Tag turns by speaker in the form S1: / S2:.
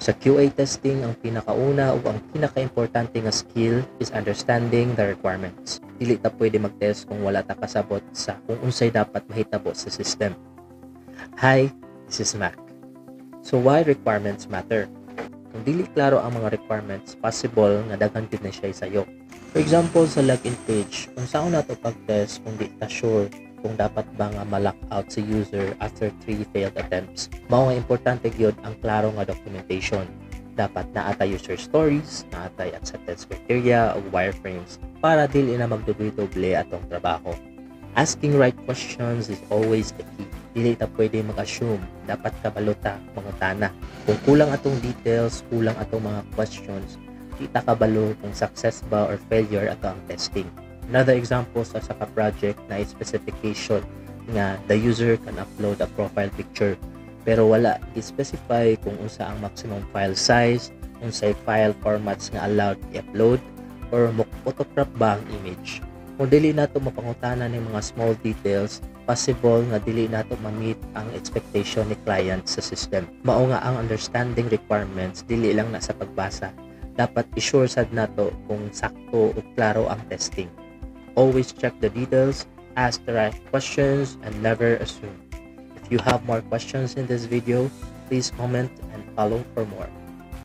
S1: Sa QA testing, ang pinakauna o ang pinaka-importante nga skill is understanding the requirements. Dili ta pwede mag-test kung wala ta kasabot sa kung unsay dapat mahitabo sa system. Hi, this is Mac. So why requirements matter? Kung dili klaro ang mga requirements, possible nga daghan gid na siya sayo. For example, sa login page, kung saan nato pag-test kung di ta sure kung dapat ba nga ma-lock out si user after 3 failed attempts. Mao nga importante gyud ang klaro nga documentation. Dapat naatay user stories, naatay acceptance criteria o wireframes para dili na magdoble-doble atong trabaho. Asking right questions is always the key. Dili ta pwede mag-assume, dapat kabalota mangutana. Kung kulang atong details, kulang atong mga questions, di ta kabalo kung success ba or failure ato ang testing. Another example sa project na specification nga the user can upload a profile picture pero wala i-specify kung unsa ang maximum file size, unsay file formats nga allowed i-upload or photograph ba ang image. Kung dili nato mapangutana ng mga small details, possible nga dili nato ma-meet ang expectation ni client sa system. Mao nga ang understanding requirements dili lang na sa pagbasa. Dapat i-sure sad nato kung sakto o klaro ang testing. Always check the details, ask the right questions, and never assume. If you have more questions in this video, please comment and follow for more.